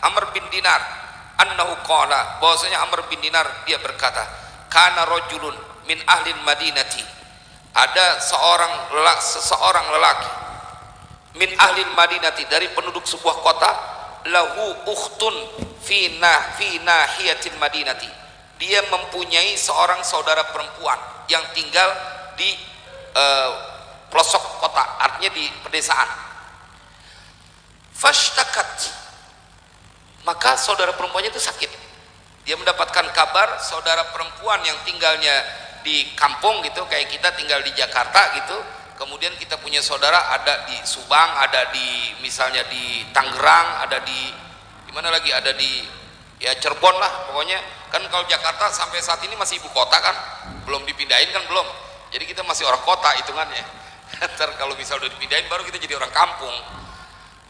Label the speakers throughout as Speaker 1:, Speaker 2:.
Speaker 1: Amr bin Dinar annahu qala, bahwasanya Amr bin Dinar dia berkata, kana rajulun min ahli Madinati, ada seseorang lelaki min ahli Madinati, dari penduduk sebuah kota, lahu ukhtun fi nahiyatil Madinati, dia mempunyai seorang saudara perempuan yang tinggal di pelosok kota, artinya di pedesaan. Fashtakat, maka saudara perempuannya itu sakit. Dia mendapatkan kabar saudara perempuan yang tinggalnya di kampung gitu, kayak kita tinggal di Jakarta gitu, kemudian kita punya saudara ada di Subang, ada di misalnya di Tangerang, ada di mana lagi, ada di ya Cirebon lah pokoknya. Kan kalau Jakarta sampai saat ini masih ibu kota kan, belum dipindahin kan, belum, jadi kita masih orang kota hitungannya. Ntar kalau misal udah dipindahin baru kita jadi orang kampung.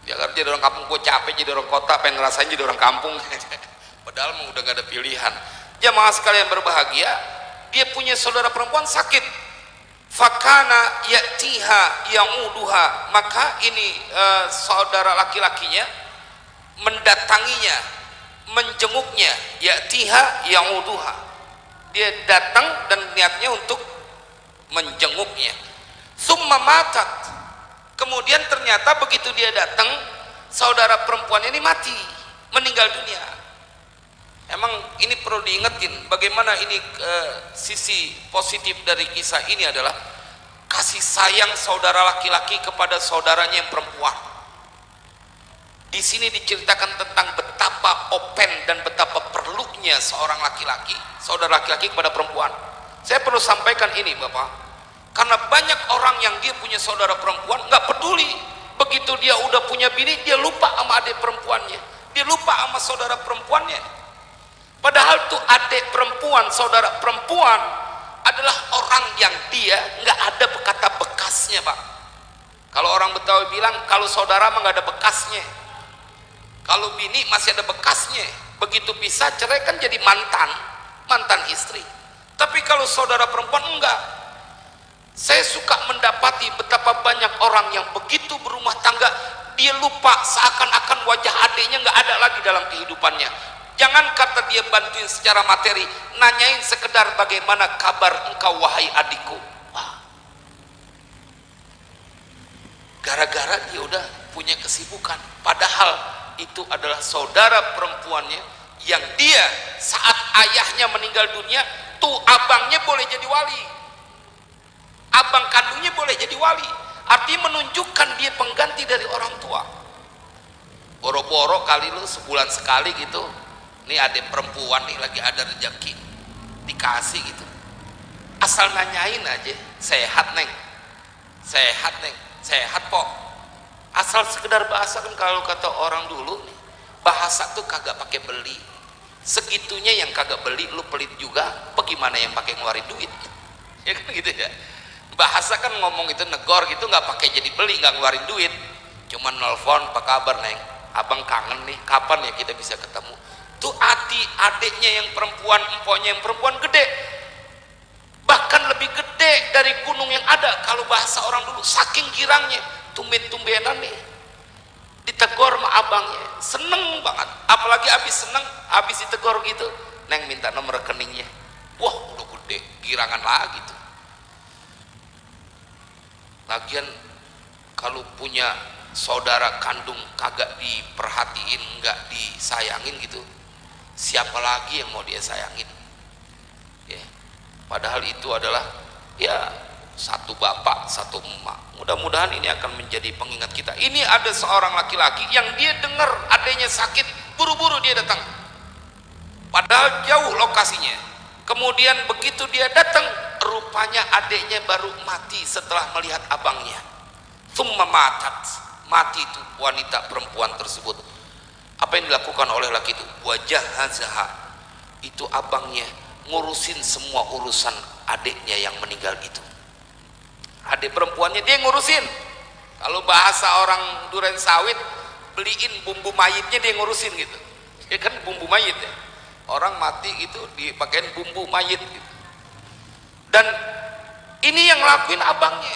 Speaker 1: Jakarta jadi orang kampung, gue capek jadi orang kota, pengen ngerasain jadi orang kampung. Padahal udah gak ada pilihan. Jamaah sekalian berbahagia, dia punya saudara perempuan sakit. Fakana ya'tiha ya'uduha, maka ini saudara laki-lakinya mendatanginya, menjenguknya. Ya'tiha ya'uduha, dia datang dan niatnya untuk menjenguknya. Summa matat, kemudian ternyata begitu dia datang, saudara perempuan ini mati, meninggal dunia. Emang ini perlu diingetin, bagaimana ini sisi positif dari kisah ini adalah kasih sayang saudara laki-laki kepada saudaranya yang perempuan. Di sini diceritakan tentang betapa open dan betapa perlunya seorang laki-laki, saudara laki-laki kepada perempuan. Saya perlu sampaikan ini Bapak, karena banyak orang yang dia punya saudara perempuan nggak peduli, begitu dia udah punya bini dia lupa sama adik perempuannya, dia lupa sama saudara perempuannya. Padahal tuh adik perempuan, saudara perempuan adalah orang yang dia nggak ada kata bekasnya Pak. Kalau orang Betawi bilang kalau saudara mah nggak ada bekasnya, kalau bini masih ada bekasnya. Begitu pisah cerai kan jadi mantan istri. Tapi kalau saudara perempuan enggak. Saya suka mendapati betapa banyak orang yang begitu berumah tangga dia lupa seakan-akan wajah adiknya nggak ada lagi dalam kehidupannya. Jangan kata dia bantuin secara materi, nanyain sekedar bagaimana kabar engkau wahai adikku. Wah. Gara-gara dia udah punya kesibukan, padahal itu adalah saudara perempuannya yang dia saat ayahnya meninggal dunia tuh abangnya boleh jadi wali, abang kandungnya boleh jadi wali, artinya menunjukkan dia pengganti dari orang tua. Boro-boro kali lu sebulan sekali gitu, nih adik perempuan nih lagi ada rezeki dikasih gitu, asal nanyain aja, sehat neng, sehat neng, sehat po, asal sekedar bahasa. Kan kalau kata orang dulu nih, bahasa tuh kagak pakai beli, segitunya yang kagak beli lu pelit juga, bagaimana yang pakai ngeluarin duit, ya kan gitu ya. Bahasa kan ngomong itu negor gitu, nggak pakai jadi beli, nggak ngeluarin duit, cuman nelfon apa kabar neng, abang kangen nih, kapan ya kita bisa ketemu. Tuh adiknya yang perempuan, emponya yang perempuan gede, bahkan lebih gede dari gunung yang ada kalau bahasa orang dulu, saking girangnya, tumben-tumbenan nih ditegor sama abangnya, seneng banget. Apalagi abis seneng, abis ditegor gitu, neng minta nomor rekeningnya, wah udah gede, girangan lagi tuh. Lagian kalau punya saudara kandung kagak diperhatiin, nggak disayangin gitu, siapa lagi yang mau dia sayangin ya? Padahal itu adalah ya satu bapak satu emak. Mudah-mudahan ini akan menjadi pengingat kita. Ini ada seorang laki-laki yang dia dengar adiknya sakit, buru-buru dia datang, padahal jauh lokasinya. Kemudian begitu dia datang, rupanya adiknya baru mati setelah melihat abangnya. Summa matat, mati itu wanita perempuan tersebut. Apa yang dilakukan oleh laki itu? Wajah hazaha, itu abangnya ngurusin semua urusan adiknya yang meninggal itu. Adik perempuannya dia ngurusin. Kalau bahasa orang Duren Sawit, beliin bumbu mayitnya dia ngurusin gitu. Ya kan bumbu mayit ya. Orang mati gitu dipakein bumbu mayit gitu. Dan ini yang lakuin abangnya.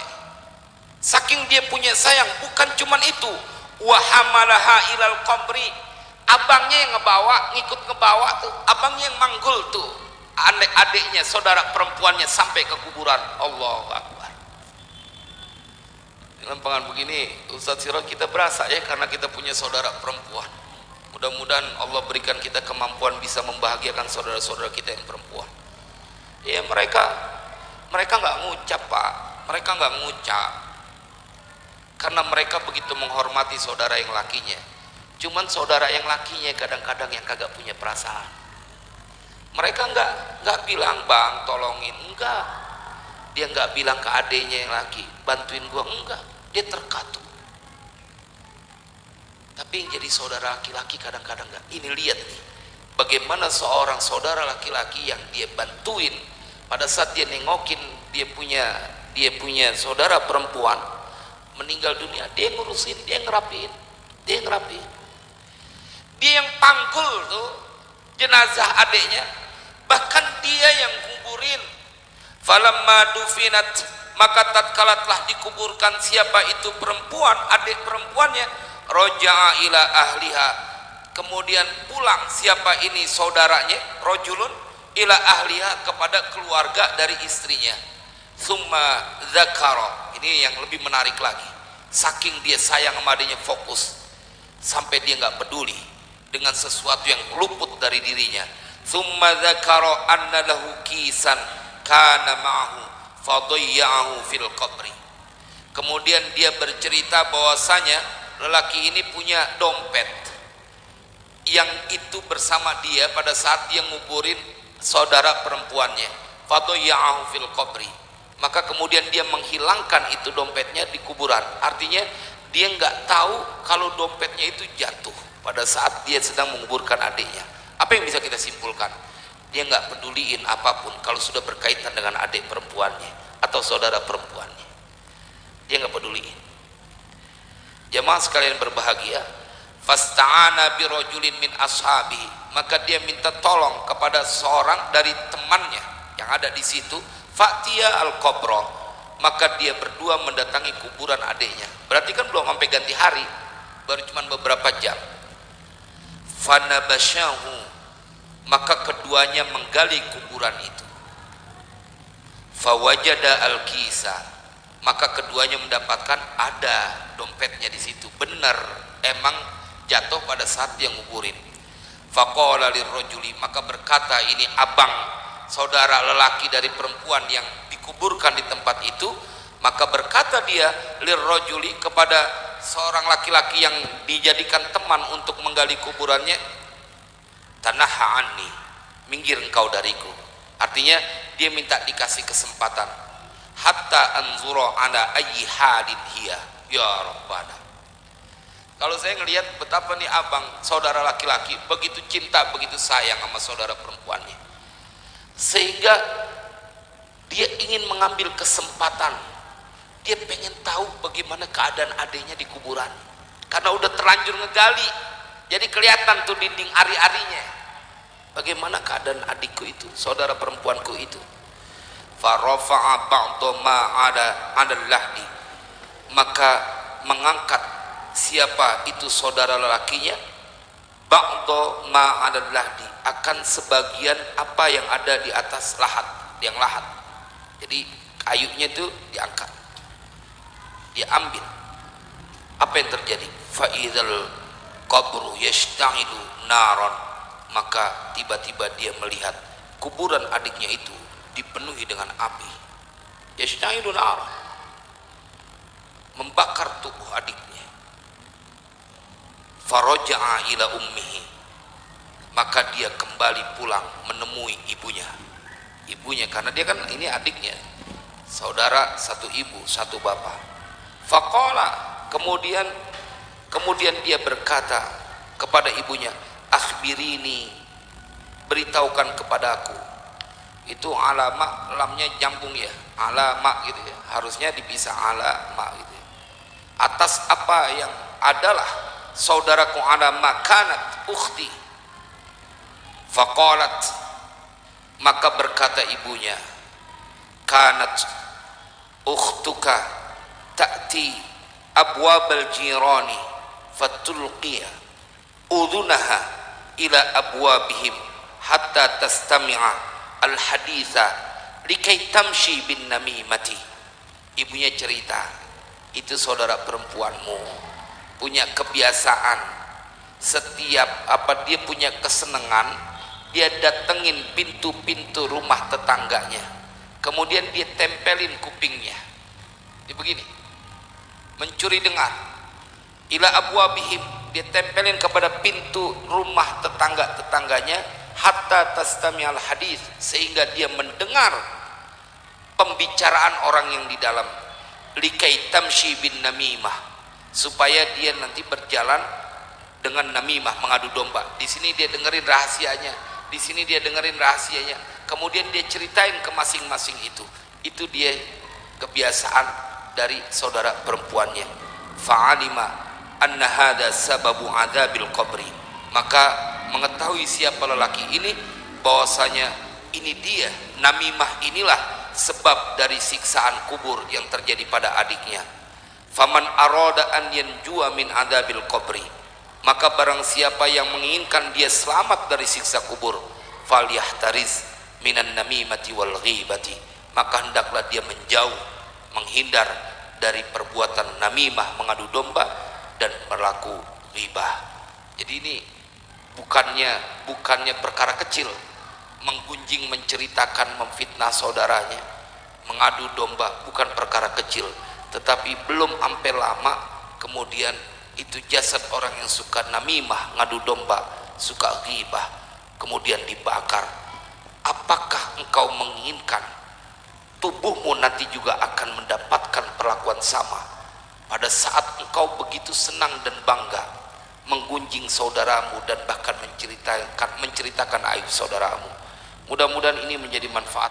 Speaker 1: Saking dia punya sayang, bukan cuman itu. Wa hamalaha ilal qabri, abangnya yang ngebawa, ngikut ngebawa tuh, abangnya yang manggul tuh adik-adiknya, saudara perempuannya sampai ke kuburan. Allahu Akbar. Lempangan begini Ustaz Siroj, kita berasa ya karena kita punya saudara perempuan. Mudah-mudahan Allah berikan kita kemampuan bisa membahagiakan saudara-saudara kita yang perempuan. Ya mereka nggak ngucap Pak, mereka nggak ngucap karena mereka begitu menghormati saudara yang lakinya. Cuman saudara yang lakinya kadang-kadang yang kagak punya perasaan. Mereka nggak bilang bang tolongin, enggak. Dia nggak bilang ke adiknya yang laki bantuin gua, enggak. Dia terkatup. Tapi yang jadi saudara laki-laki kadang-kadang enggak. Ini lihat nih, bagaimana seorang saudara laki-laki yang dia bantuin pada saat dia nengokin dia punya saudara perempuan meninggal dunia, dia ngurusin, dia ngerapiin. Dia yang panggul tuh jenazah adiknya, bahkan dia yang kuburin. Falamma dufinat, maka tatkala telah dikuburkan siapa itu perempuan, adik perempuannya, roja'a ila ahliha, kemudian pulang siapa ini saudaranya, rojulun ila ahliha, kepada keluarga dari istrinya. Summa dzakara, ini yang lebih menarik lagi, saking dia sayang sama adiknya, fokus sampai dia nggak peduli dengan sesuatu yang luput dari dirinya. Summa dzakara anna lahu kisan kana ma'ahu fadayyahu fil qabri. Kemudian dia bercerita bahwasanya lelaki ini punya dompet yang itu bersama dia pada saat dia nguburin saudara perempuannya, fadayyahu fil qabri. Maka kemudian dia menghilangkan itu dompetnya di kuburan. Artinya dia nggak tahu kalau dompetnya itu jatuh pada saat dia sedang menguburkan adiknya. Apa yang bisa kita simpulkan? Dia nggak peduliin apapun kalau sudah berkaitan dengan adik perempuannya atau saudara perempuannya. Dia nggak peduliin. Jamaah sekalian berbahagia, fasta'ana birojulin min ashabi, maka dia minta tolong kepada seorang dari temannya yang ada di situ. Fa'tiya al-qabra, maka dia berdua mendatangi kuburan adiknya. Berarti kan belum sampai ganti hari, baru cuma beberapa jam. Fanabasyahu, maka keduanya menggali kuburan itu. Fawajada al-kisa, maka keduanya mendapatkan ada dompetnya di situ. Benar, emang jatuh pada saat dia nguburin. Faqala lirrajuli, maka berkata ini abang saudara lelaki dari perempuan yang dikuburkan di tempat itu, maka berkata dia lirrajuli kepada seorang laki-laki yang dijadikan teman untuk menggali kuburannya, tanahha anni, minggir engkau dariku. Artinya dia minta dikasih kesempatan, hatta anzura ala ayyi halin hiya ya rabbana. Kalau saya ngelihat betapa nih abang saudara laki-laki begitu cinta, begitu sayang sama saudara perempuannya, sehingga dia ingin mengambil kesempatan. Dia pengen tahu bagaimana keadaan adiknya di kuburan, karena udah terlanjur ngegali, jadi kelihatan tuh dinding ari-arinya. Bagaimana keadaan adikku itu, saudara perempuanku itu. Farafa'a ba'dha ma 'ala lahdi, maka mengangkat siapa itu saudara lelakinya, ba'dha ma 'ala lahdi, akan sebagian apa yang ada di atas lahat, yang lahat. Jadi kayunya itu diangkat, dia ambil. Apa yang terjadi? Fa'idzal qabru yashta'ilu naron, maka tiba-tiba dia melihat kuburan adiknya itu dipenuhi dengan api. Yashta'ilu naron, membakar tubuh adiknya. Faraja'a ila ummihi, maka dia kembali pulang menemui ibunya. Karena dia kan ini adiknya, saudara satu ibu satu bapak. Faqala, kemudian dia berkata kepada ibunya, akhbirini, beritahukan kepadaku. Itu alama, lamnya jambung ya, alama gitu ya, harusnya dipisah alama gitu ya. Atas apa yang adalah saudaraku, alama kanat ukhti. Faqalat, maka berkata ibunya, kanat ukhtuka ta'ti abwabal jirani fatulqiya udhunaha ila abwabihim hatta tastami'a al-haditha likai tamshi bin namimati. Ibunya cerita, itu saudara perempuanmu punya kebiasaan, setiap dia punya kesenangan, dia datengin pintu-pintu rumah tetangganya, kemudian dia tempelin kupingnya. Dia begini, mencuri dengar. Ila abwabihim, dia tempelin kepada pintu rumah tetangga-tetangganya, hatta tastami'al hadis, sehingga dia mendengar pembicaraan orang yang di dalam. Likai tamshi bin namimah, supaya dia nanti berjalan dengan namimah, mengadu domba. Di sini dia dengerin rahasianya, di sini dia dengerin rahasianya, kemudian dia ceritain ke masing-masing itu. Itu dia kebiasaan dari saudara perempuannya. Fa'alima anna hadha sababu adzabil qabri, maka mengetahui siapa lelaki ini, bahwasanya ini dia, namimah inilah sebab dari siksaan kubur yang terjadi pada adiknya. Faman arada an yanjua min adzabil qabri, maka barang siapa yang menginginkan dia selamat dari siksa kubur, falyahtariz minan namimati wal ghibati, maka hendaklah dia menjauh, menghindar dari perbuatan namimah, mengadu domba, dan berlaku ghibah. Jadi ini bukannya perkara kecil, menggunjing, menceritakan, memfitnah saudaranya, mengadu domba, bukan perkara kecil. Tetapi belum sampai lama kemudian itu jasad orang yang suka namimah, ngadu domba, suka ghibah, kemudian dibakar. Apakah engkau menginginkan tubuhmu nanti juga akan mendapatkan perlakuan sama pada saat engkau begitu senang dan bangga menggunjing saudaramu dan bahkan menceritakan aib saudaramu? Mudah-mudahan ini menjadi manfaat.